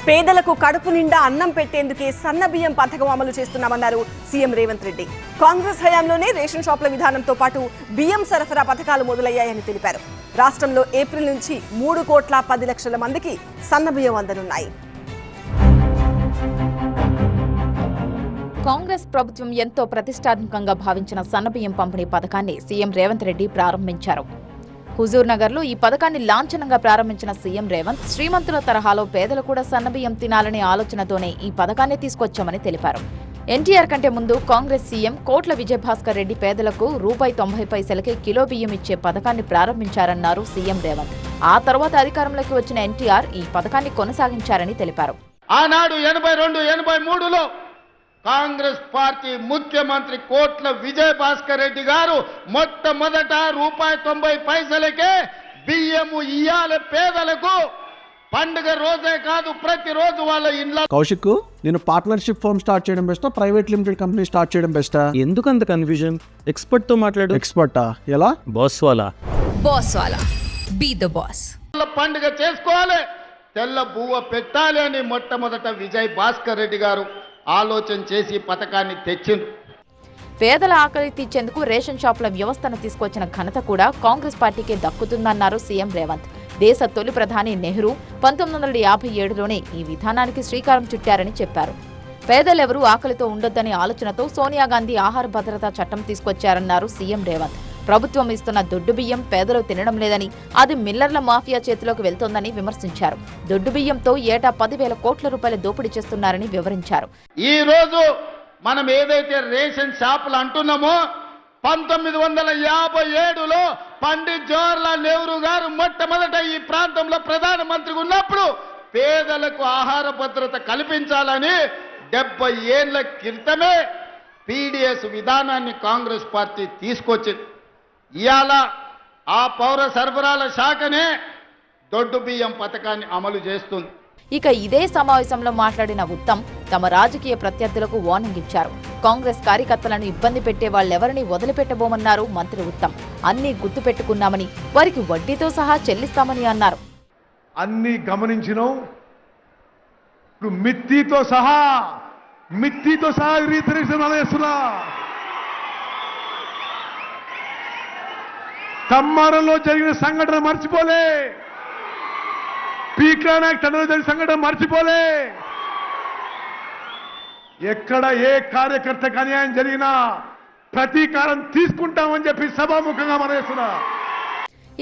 పేదలకు కడుపు నిండా అన్నం పెట్టేందుకే సన్నబియ్యం పథకం అమలు చేస్తున్నామన్నారు సీఎం రేవంత్ రెడ్డి. కాంగ్రెస్ హయాంలోనే రేషన్ షాపుల విధానంతో పాటు బియ్యం సరఫరా పథకాలు మొదలయ్యాయని తెలిపారు. రాష్ట్రంలో ఏప్రిల్ నుంచి 3,10,00,000 మందికి సన్నబియ్యం అందనున్నాయి. కాంగ్రెస్ ప్రభుత్వం ఎంతో ప్రతిష్టాత్మకంగా భావించిన సన్నబియ్యం పంపిణీ పథకాన్ని సీఎం రేవంత్ రెడ్డి ప్రారంభించారు. హుజూర్ నగర్లో ఈ పథకాన్ని లాంఛనంగా ప్రారంభించిన సీఎం రేవంత్ శ్రీమంతుల తరహాలో పేదలు కూడా సన్నబియ్యం తినాలనే ఆలోచనతోనే ఈ పథకాన్ని తీసుకొచ్చామని తెలిపారు. ఎన్టీఆర్ కంటే ముందు కాంగ్రెస్ సీఎం కోట్ల విజయభాస్కర్ రెడ్డి పేదలకు ₹90 కిలో బియ్యం ఇచ్చే పథకాన్ని ప్రారంభించారన్నారు సీఎం రేవంత్. ఆ తర్వాత అధికారంలోకి వచ్చిన ఎన్టీఆర్ ఈ పథకాన్ని కొనసాగించారని తెలిపారు. ఆనాడు 82-83లో కాంగ్రెస్ పార్టీ ముఖ్యమంత్రి కోట్ల విజయభాస్కర్ రెడ్డి గారు మొట్టమొదట ₹90 బియ్యము ఇయ్యాలి పేదలకు. పండుగ రోజే కాదు, ప్రతిరోజు వాళ్ళ ఇంట్లో. కౌశిక్, నేను పార్ట్నర్షిప్ ఫర్మ్ స్టార్ట్ చేయడం బెస్టా, ప్రైవేట్ లిమిటెడ్ కంపెనీ స్టార్ట్ చేయడం బెస్టా? ఎందుకు అంత కన్ఫ్యూజన్? ఎక్స్పర్ట్ తో మాట్లాడు. ఎక్స్పర్టా? ఎలా? బాస్ వాలా బీ ద బాస్. పండుగ చేసుకోవాలి, తెల్ల బువ్వ పెట్టాలి అని మొట్టమొదట విజయ్ భాస్కర్ రెడ్డి గారు ఆలోచన చేసి పథకాన్ని తెచ్చింది. పేదల ఆకలి తీర్చేందుకు రేషన్ షాపుల వ్యవస్థను తీసుకొచ్చిన ఘనత కూడా కాంగ్రెస్ పార్టీకే దక్కుతుందన్నారు సీఎం రేవంత్. దేశ తొలి ప్రధాని నెహ్రూ 1957లోనే ఈ విధానానికి శ్రీకారం చుట్టారని చెప్పారు. పేదలెవరూ ఆకలితో ఉండొద్దనే ఆలోచనతో సోనియా గాంధీ ఆహార భద్రతా చట్టం తీసుకొచ్చారన్నారు సీఎం రేవంత్. ప్రభుత్వం ఇస్తున్న దొడ్డు బియ్యం పేదలు తినడం లేదని, అది మిల్లర్ల మాఫియా చేతిలోకి వెళ్తోందని విమర్శించారు. దొడ్డు బియ్యంతో ఏటా 10,000 కోట్ల రూపాయలు దోపిడీ చేస్తున్నారని వివరించారు. ఈ రోజు మనం ఏదైతే రేషన్ షాపులు అంటున్నామో 1957లో పండిత్ జవహర్లాల్ నెహ్రూ గారు మొట్టమొదట ఈ ప్రాంతంలో ప్రధానమంత్రిగా ఉన్నప్పుడు పేదలకు ఆహార భద్రత కల్పించాలని 70 ఏళ్ల క్రితమే పీడీఎస్ విధానాన్ని కాంగ్రెస్ పార్టీ తీసుకొచ్చింది. ఇవాళ ఆ పౌర సరఫరాల శాఖనే దొడ్డు బియ్యం పథకాన్ని అమలు చేస్తుంది. ఇక ఇదే సమావేశంలో మాట్లాడిన ఉత్తమ్ తమ రాజకీయ ప్రత్యర్థులకు వార్నింగ్ ఇచ్చారు. కాంగ్రెస్ కార్యకర్తలను ఇబ్బంది పెట్టే వాళ్ళెవరిని వదిలిపెట్టబోమన్నారు మంత్రి ఉత్తమ్. అన్నీ గుర్తు పెట్టుకున్నామని, వారికి వడ్డీతో సహా చెల్లిస్తామని అన్నారు. అన్నీ గమనించినాం. ఇప్పుడు మిత్తితో సహా రీతిస్తున్నా. కమ్మారంలో జరిగిన సంఘటన మర్చిపోలే, పీకానాయక్ తండ్రిలో జరిగిన సంఘటన మర్చిపోలే. ఎక్కడ ఏ కార్యకర్తకు అన్యాయం జరిగినా ప్రతీకారం తీసుకుంటామని చెప్పి సభాముఖంగా మనవేస్తున్నా.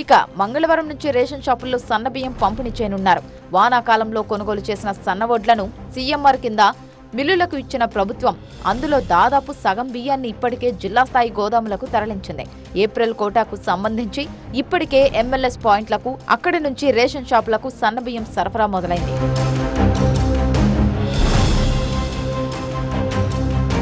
ఇక మంగళవారం నుంచి రేషన్ షాపుల్లో సన్నబియ్యం పంపిణీ చేయనున్నారు. వానాకాలంలో కొనుగోలు చేసిన సన్నవొడ్లను సీఎంఆర్ కింద మిల్లులకు ఇచ్చిన ప్రభుత్వం అందులో దాదాపు సగం బియ్యాన్ని ఇప్పటికే జిల్లా స్థాయి గోదాములకు తరలించింది. ఏప్రిల్ కోటాకు సంబంధించి ఇప్పటికే ఎంఎల్ఎస్ పాయింట్లకు, అక్కడి నుంచి రేషన్ షాపులకు సన్నబియ్యం సరఫరా మొదలైంది.